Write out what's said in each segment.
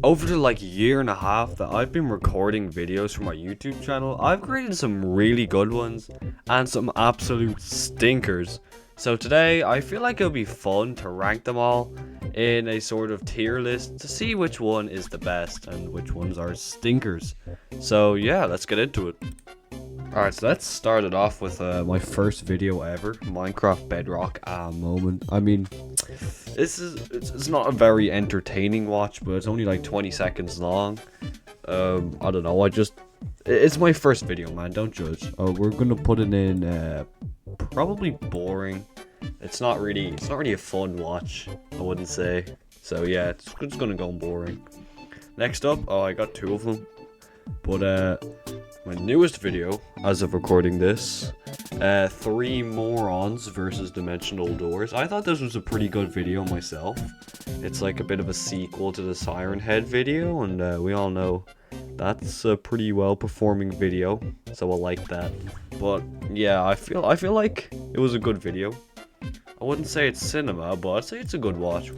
Over the like year and a half that I've been recording videos for my YouTube channel, I've created some really good ones and some absolute stinkers. So today I feel like it'll be fun to rank them all in a sort of tier list to see which one is the best and which ones are stinkers. So yeah, let's get into it. Alright, so let's start it off with my first video ever, Minecraft Bedrock moment. I mean, it's not a very entertaining watch, but it's only like 20 seconds long. I don't know, it's my first video, man, don't judge. We're gonna put it in probably boring. It's not really a fun watch, I wouldn't say. So yeah, it's gonna go boring. Next up, I got two of them, but my newest video, as of recording this, 3 morons versus dimensional doors. I thought this was a pretty good video myself. It's like a bit of a sequel to the Siren Head video, and we all know that's a pretty well performing video, so I like that. But yeah, I feel like it was a good video. I wouldn't say it's cinema, but I'd say it's a good watch.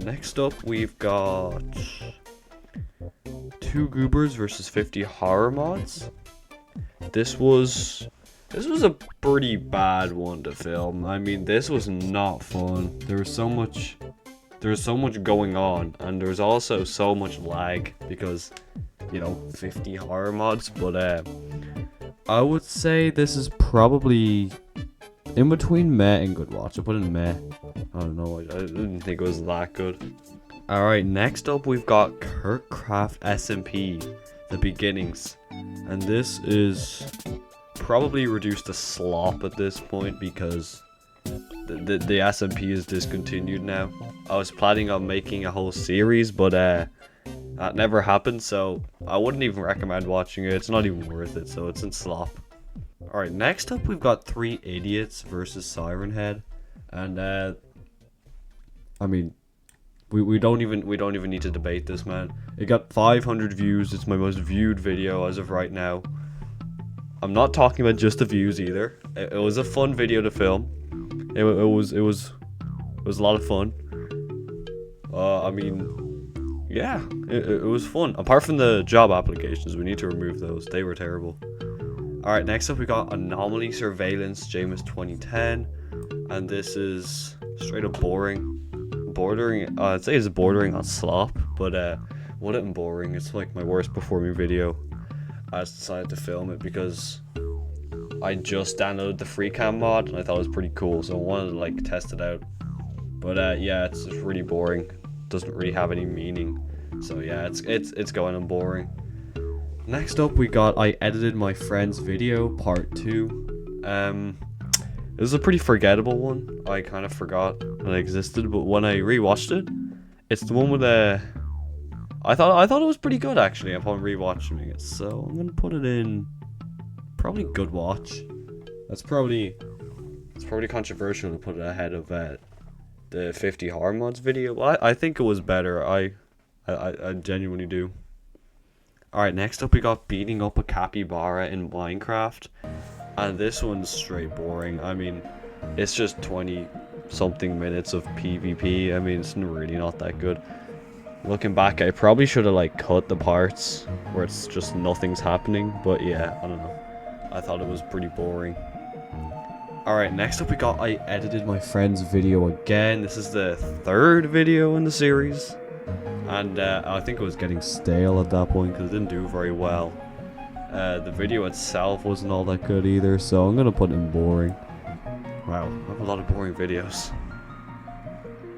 Next up, we've got 2 goobers versus 50 horror mods. This was a pretty bad one to film. I mean, this was not fun. There was so much going on, and there was also so much lag because, you know, 50 horror mods. But I would say this is probably in between meh and good watch. I put in meh. I don't know. I didn't think it was that good. All right, next up we've got Kirkcraft SMP, the beginnings. And this is probably reduced to slop at this point because the SMP is discontinued now. I was planning on making a whole series, but that never happened, so I wouldn't even recommend watching it. It's not even worth it, so it's in slop. Alright, next up we've got 3 idiots versus Siren Head. And I mean, we don't even need to debate this, man. It got 500 views. It's my most viewed video as of right now. I'm not talking about just the views either. It was a fun video to film. It was a lot of fun. I mean, yeah, it was fun. Apart from the job applications, we need to remove those. They were terrible. All right, next up we got Anomaly Surveillance Jameis 2010, and this is straight up boring. Bordering, I'd say it's bordering on slop, but wasn't boring. It's like my worst performing video. I just decided to film it because I just downloaded the free cam mod and I thought it was pretty cool, so I wanted to like test it out. But yeah, it's just really boring. Doesn't really have any meaning. So yeah, it's going on boring. Next up we got I edited my friend's video part 2. It was a pretty forgettable one. I kind of forgot that it existed, but when I rewatched it, it's the one with I thought it was pretty good actually upon rewatching it. So I'm gonna put it in probably good watch. It's probably controversial to put it ahead of the 50 horror mods video. Well, I think it was better. I genuinely do. All right, next up we got beating up a capybara in Minecraft. And this one's straight boring. I mean, it's just 20 something minutes of PvP. I mean, it's really not that good. Looking back, I probably should have like cut the parts where it's just nothing's happening. But yeah, I don't know. I thought it was pretty boring. Alright, next up we got I edited my friend's video again. This is the 3rd video in the series. And I think it was getting stale at that point because it didn't do very well. The video itself wasn't all that good either, so I'm gonna put it in boring. Wow, I have a lot of boring videos.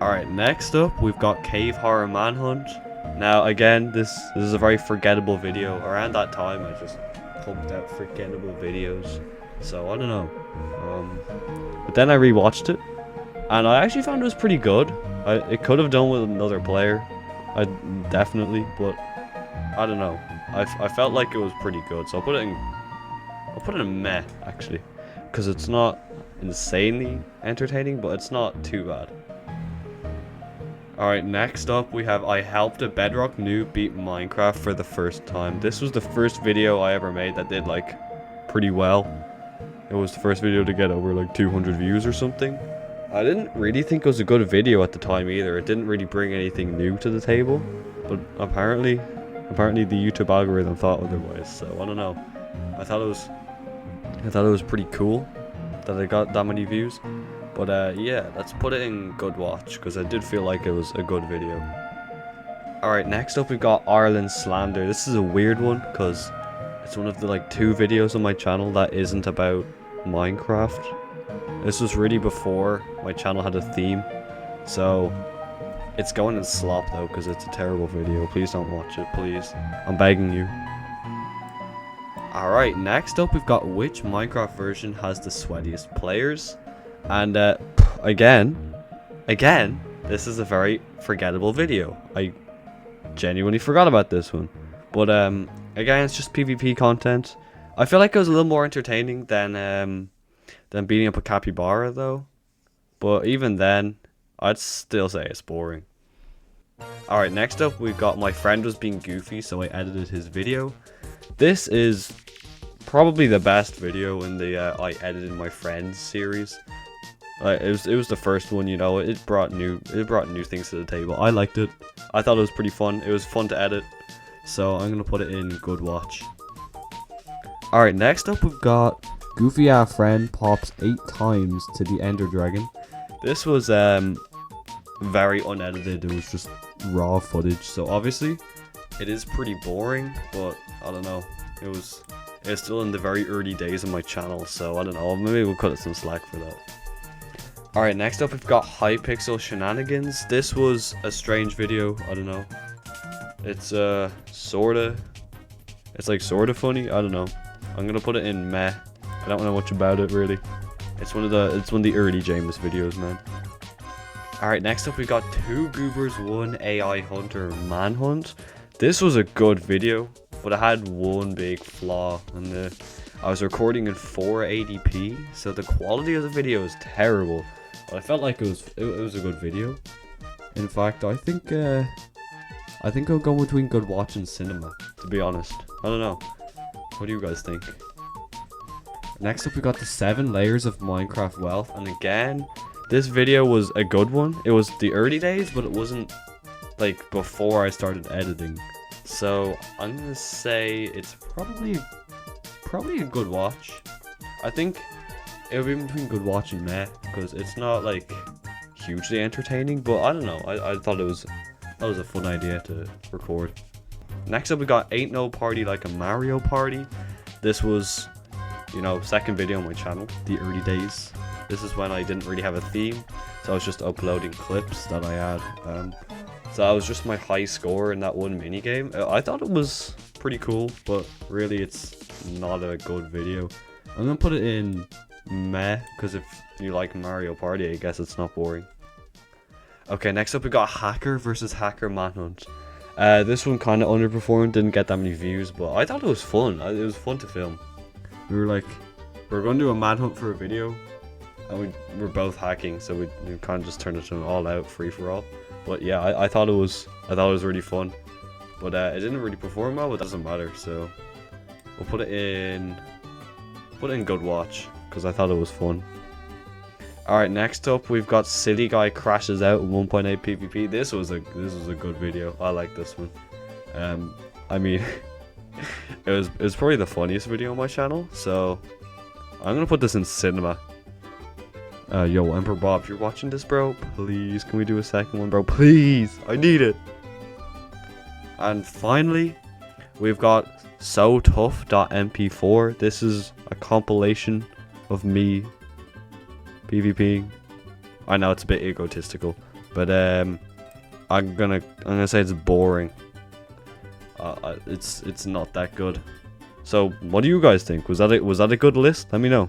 Alright, next up we've got Cave Horror Manhunt. Now again, this is a very forgettable video. Around that time I just pumped out forgettable videos. So I don't know. But then I rewatched it and I actually found it was pretty good. It could have done with another player. Definitely, but I don't know. I felt like it was pretty good, so I'll put it in meh actually, because it's not insanely entertaining, but it's not too bad. All right, next up we have I helped a Bedrock noob beat Minecraft for the first time. This was the first video I ever made that did like pretty well. It was the first video to get over like 200 views or something. I didn't really think it was a good video at the time either. It didn't really bring anything new to the table. but apparently the YouTube algorithm thought otherwise. So I don't know. I thought it was pretty cool that it got that many views. But yeah, let's put it in good watch because I did feel like it was a good video. Alright, next up we've got Ireland Slander. This is a weird one because it's one of the like 2 videos on my channel that isn't about Minecraft. This was really before my channel had a theme. So it's going in slop though because it's a terrible video. Please don't watch it, please. I'm begging you. Alright, next up we've got which Minecraft version has the sweatiest players. And again, this is a very forgettable video. I genuinely forgot about this one. But again, it's just PvP content. I feel like it was a little more entertaining than beating up a capybara though. But even then, I'd still say it's boring. Alright, next up we've got my friend was being goofy, so I edited his video. This is probably the best video in the I edited my friends series. It was the first one, you know. It brought new things to the table. I liked it. I thought it was pretty fun. It was fun to edit. So I'm gonna put it in good watch. Alright, next up we've got Goofy our friend pops 8 times to the Ender Dragon. This was very unedited. It was just raw footage. So obviously it is pretty boring, but I don't know. It's still in the very early days of my channel, so I don't know. Maybe we'll cut it some slack for that. Alright, next up we've got Hypixel Shenanigans. This was a strange video. I don't know. It's it's like sorta funny. I don't know. I'm gonna put it in meh. I don't know much about it really. It's one of the early James videos, man. Alright, next up we got 2 goobers, 1 AI hunter manhunt. This was a good video, but it had one big flaw, and I was recording in 480p, so the quality of the video is terrible. But I felt like it was a good video. In fact, I think I'll go between good watch and cinema, to be honest. I don't know. What do you guys think? Next up we got the 7 layers of Minecraft wealth, and again, this video was a good one. It was the early days, but it wasn't like before I started editing. So I'm gonna say it's probably a good watch. I think it'll be between good watch and meh, because it's not like hugely entertaining, but I don't know. I thought that was a fun idea to record. Next up we got Ain't No Party Like a Mario Party. This was, you know, second video on my channel, the early days. This is when I didn't really have a theme, so I was just uploading clips that I had. So that was just my high score in that one minigame. I thought it was pretty cool, but really it's not a good video. I'm gonna put it in meh, because if you like Mario Party, I guess it's not boring. Okay, next up we got Hacker versus Hacker Manhunt. This one kind of underperformed, didn't get that many views, but I thought it was fun. It was fun to film. We were going to do a manhunt for a video, and we were both hacking, so we kind of just turned it to an all-out free-for-all. But yeah, I thought it was really fun, but it didn't really perform well. But that doesn't matter. So we'll put it in good watch because I thought it was fun. All right, next up we've got Silly Guy Crashes Out in 1.8 PvP. This was a good video. I like this one. I mean, it was probably the funniest video on my channel. So I'm gonna put this in cinema. Yo, Emperor Bob, if you're watching this, bro, please, can we do a second one, bro? Please, I need it. And finally, we've got SoTough.mp4. This is a compilation of me PvPing. I know it's a bit egotistical, but I'm gonna say it's boring. It's not that good. So, what do you guys think? Was that a good list? Let me know.